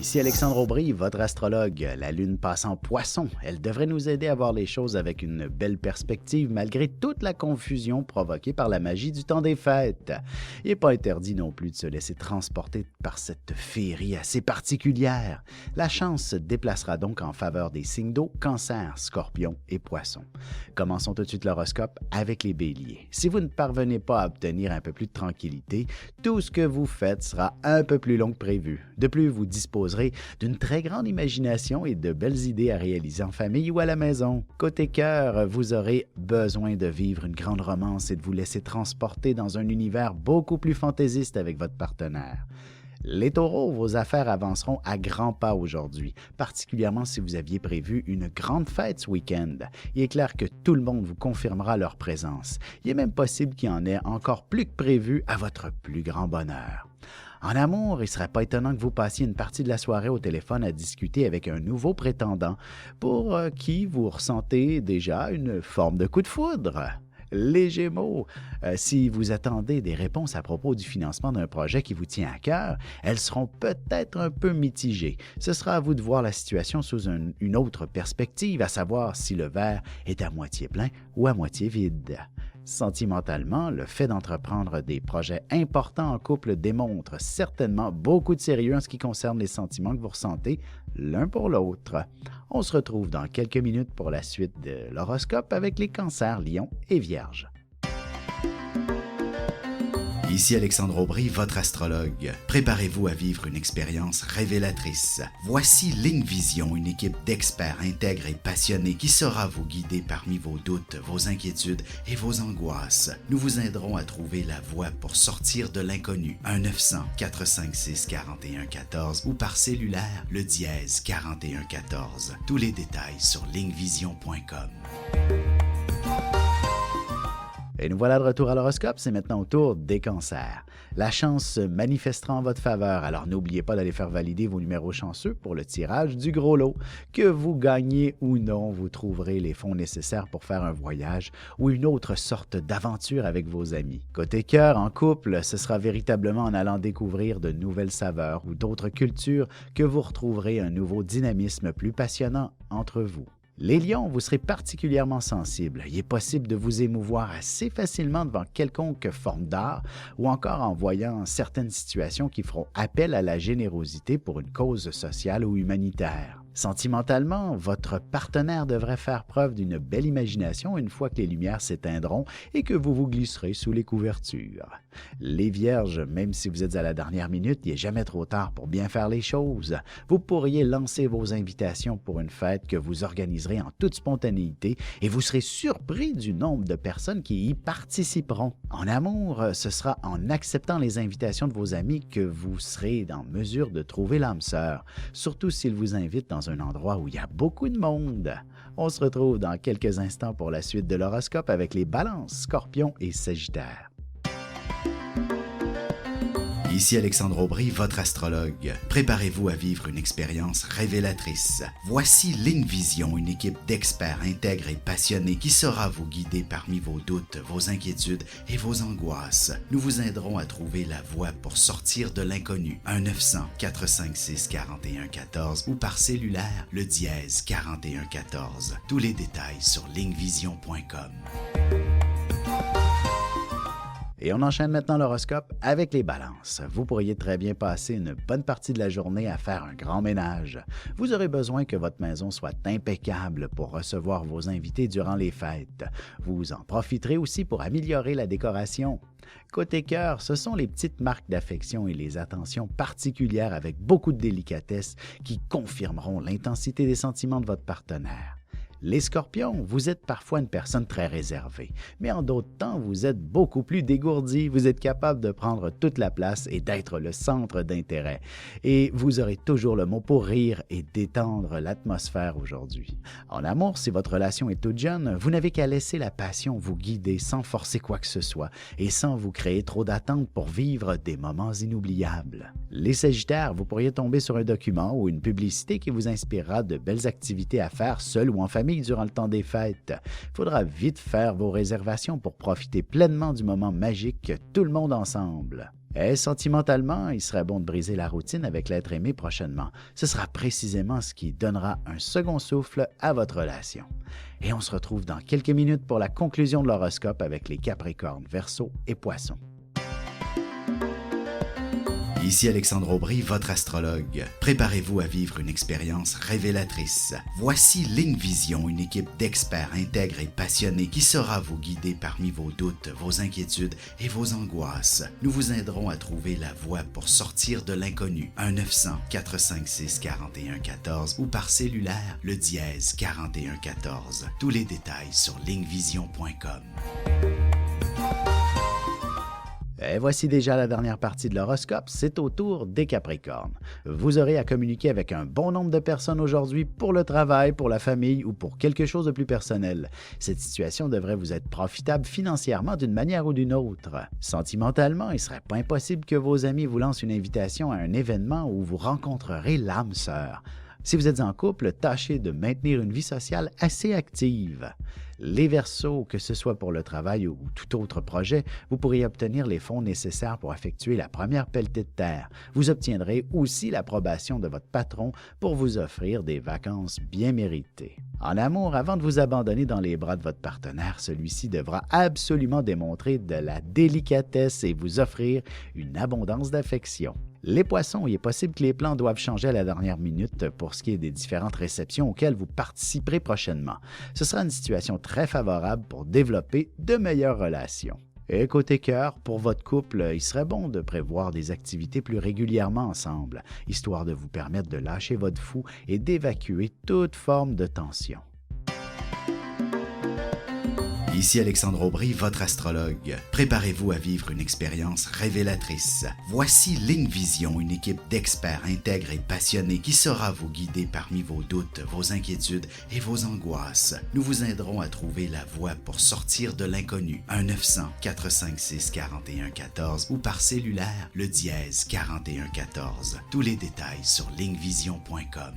Ici Alexandre Aubry, votre astrologue. La Lune passe en Poisson. Elle devrait nous aider à voir les choses avec une belle perspective malgré toute la confusion provoquée par la magie du temps des fêtes. Il n'est pas interdit non plus de se laisser transporter par cette féerie assez particulière. La chance se déplacera donc en faveur des signes d'eau, Cancer, Scorpion et Poisson. Commençons tout de suite l'horoscope avec les Béliers. Si vous ne parvenez pas à obtenir un peu plus de tranquillité, tout ce que vous faites sera un peu plus long que prévu. De plus, vous disposerez d'une très grande imagination et de belles idées à réaliser en famille ou à la maison. Côté cœur, vous aurez besoin de vivre une grande romance et de vous laisser transporter dans un univers beaucoup plus fantaisiste avec votre partenaire. Les taureaux, vos affaires avanceront à grands pas aujourd'hui, particulièrement si vous aviez prévu une grande fête ce week-end. Il est clair que tout le monde vous confirmera leur présence. Il est même possible qu'il y en ait encore plus que prévu à votre plus grand bonheur. En amour, il ne serait pas étonnant que vous passiez une partie de la soirée au téléphone à discuter avec un nouveau prétendant pour qui vous ressentez déjà une forme de coup de foudre. Les Gémeaux, si vous attendez des réponses à propos du financement d'un projet qui vous tient à cœur, elles seront peut-être un peu mitigées. Ce sera à vous de voir la situation sous une autre perspective, à savoir si le verre est à moitié plein ou à moitié vide. Sentimentalement, le fait d'entreprendre des projets importants en couple démontre certainement beaucoup de sérieux en ce qui concerne les sentiments que vous ressentez l'un pour l'autre. On se retrouve dans quelques minutes pour la suite de l'horoscope avec les Cancers, Lions et Vierges. Ici Alexandre Aubry, votre astrologue. Préparez-vous à vivre une expérience révélatrice. Voici Ligne Vision, une équipe d'experts intègres et passionnés qui saura vous guider parmi vos doutes, vos inquiétudes et vos angoisses. Nous vous aiderons à trouver la voie pour sortir de l'inconnu. 1-900-456-4114 ou par cellulaire, le dièse 4114. Tous les détails sur lignevision.com. Et nous voilà de retour à l'horoscope, c'est maintenant au tour des cancers. La chance se manifestera en votre faveur, alors n'oubliez pas d'aller faire valider vos numéros chanceux pour le tirage du gros lot. Que vous gagnez ou non, vous trouverez les fonds nécessaires pour faire un voyage ou une autre sorte d'aventure avec vos amis. Côté cœur, en couple, ce sera véritablement en allant découvrir de nouvelles saveurs ou d'autres cultures que vous retrouverez un nouveau dynamisme plus passionnant entre vous. Les lions, vous serez particulièrement sensibles. Il est possible de vous émouvoir assez facilement devant quelconque forme d'art ou encore en voyant certaines situations qui feront appel à la générosité pour une cause sociale ou humanitaire. Sentimentalement, votre partenaire devrait faire preuve d'une belle imagination une fois que les lumières s'éteindront et que vous vous glisserez sous les couvertures. Les Vierges, même si vous êtes à la dernière minute, il n'est jamais trop tard pour bien faire les choses. Vous pourriez lancer vos invitations pour une fête que vous organiserez en toute spontanéité et vous serez surpris du nombre de personnes qui y participeront. En amour, ce sera en acceptant les invitations de vos amis que vous serez en mesure de trouver l'âme sœur, surtout s'ils vous invitent dans un endroit où il y a beaucoup de monde. On se retrouve dans quelques instants pour la suite de l'horoscope avec les Balances, Scorpions et Sagittaires. Ici Alexandre Aubry, votre astrologue. Préparez-vous à vivre une expérience révélatrice. Voici Ligne Vision, une équipe d'experts intègres et passionnés qui saura vous guider parmi vos doutes, vos inquiétudes et vos angoisses. Nous vous aiderons à trouver la voie pour sortir de l'inconnu. 1-900-456-4114 ou par cellulaire, le dièse 4114. Tous les détails sur lignevision.com. Et on enchaîne maintenant l'horoscope avec les Balances. Vous pourriez très bien passer une bonne partie de la journée à faire un grand ménage. Vous aurez besoin que votre maison soit impeccable pour recevoir vos invités durant les fêtes. Vous en profiterez aussi pour améliorer la décoration. Côté cœur, ce sont les petites marques d'affection et les attentions particulières avec beaucoup de délicatesse qui confirmeront l'intensité des sentiments de votre partenaire. Les Scorpions, vous êtes parfois une personne très réservée, mais en d'autres temps, vous êtes beaucoup plus dégourdi. Vous êtes capable de prendre toute la place et d'être le centre d'intérêt. Et vous aurez toujours le mot pour rire et détendre l'atmosphère aujourd'hui. En amour, si votre relation est toute jeune, vous n'avez qu'à laisser la passion vous guider sans forcer quoi que ce soit et sans vous créer trop d'attentes pour vivre des moments inoubliables. Les Sagittaires, vous pourriez tomber sur un document ou une publicité qui vous inspirera de belles activités à faire seul ou en famille famille durant le temps des fêtes. Il faudra vite faire vos réservations pour profiter pleinement du moment magique, tout le monde ensemble. Et sentimentalement, il serait bon de briser la routine avec l'être aimé prochainement. Ce sera précisément ce qui donnera un second souffle à votre relation. Et on se retrouve dans quelques minutes pour la conclusion de l'horoscope avec les Capricornes, Verseaux et Poissons. Ici Alexandre Aubry, votre astrologue. Préparez-vous à vivre une expérience révélatrice. Voici Ligne Vision, une équipe d'experts intègres et passionnés qui saura vous guider parmi vos doutes, vos inquiétudes et vos angoisses. Nous vous aiderons à trouver la voie pour sortir de l'inconnu. 1-900-456-4114 ou par cellulaire, le dièse 4114. Tous les détails sur lignevision.com. Et voici déjà la dernière partie de l'horoscope, c'est au tour des Capricornes. Vous aurez à communiquer avec un bon nombre de personnes aujourd'hui pour le travail, pour la famille ou pour quelque chose de plus personnel. Cette situation devrait vous être profitable financièrement d'une manière ou d'une autre. Sentimentalement, il ne serait pas impossible que vos amis vous lancent une invitation à un événement où vous rencontrerez l'âme sœur. Si vous êtes en couple, tâchez de maintenir une vie sociale assez active. Les Verseaux, que ce soit pour le travail ou tout autre projet, vous pourriez obtenir les fonds nécessaires pour effectuer la première pelletée de terre. Vous obtiendrez aussi l'approbation de votre patron pour vous offrir des vacances bien méritées. En amour, avant de vous abandonner dans les bras de votre partenaire, celui-ci devra absolument démontrer de la délicatesse et vous offrir une abondance d'affection. Les Poissons, il est possible que les plans doivent changer à la dernière minute pour ce qui est des différentes réceptions auxquelles vous participerez prochainement. Ce sera une situation très favorable pour développer de meilleures relations. Et côté cœur, pour votre couple, il serait bon de prévoir des activités plus régulièrement ensemble, histoire de vous permettre de lâcher votre fou et d'évacuer toute forme de tension. Ici Alexandre Aubry, votre astrologue. Préparez-vous à vivre une expérience révélatrice. Voici Ligne Vision, une équipe d'experts intègres et passionnés qui saura vous guider parmi vos doutes, vos inquiétudes et vos angoisses. Nous vous aiderons à trouver la voie pour sortir de l'inconnu. 1-900-456-4114 ou par cellulaire, le dièse 4114. Tous les détails sur lignevision.com.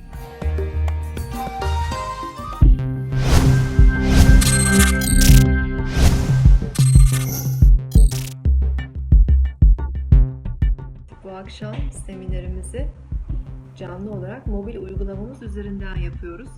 Bu akşam seminerimizi canlı olarak mobil uygulamamız üzerinden yapıyoruz.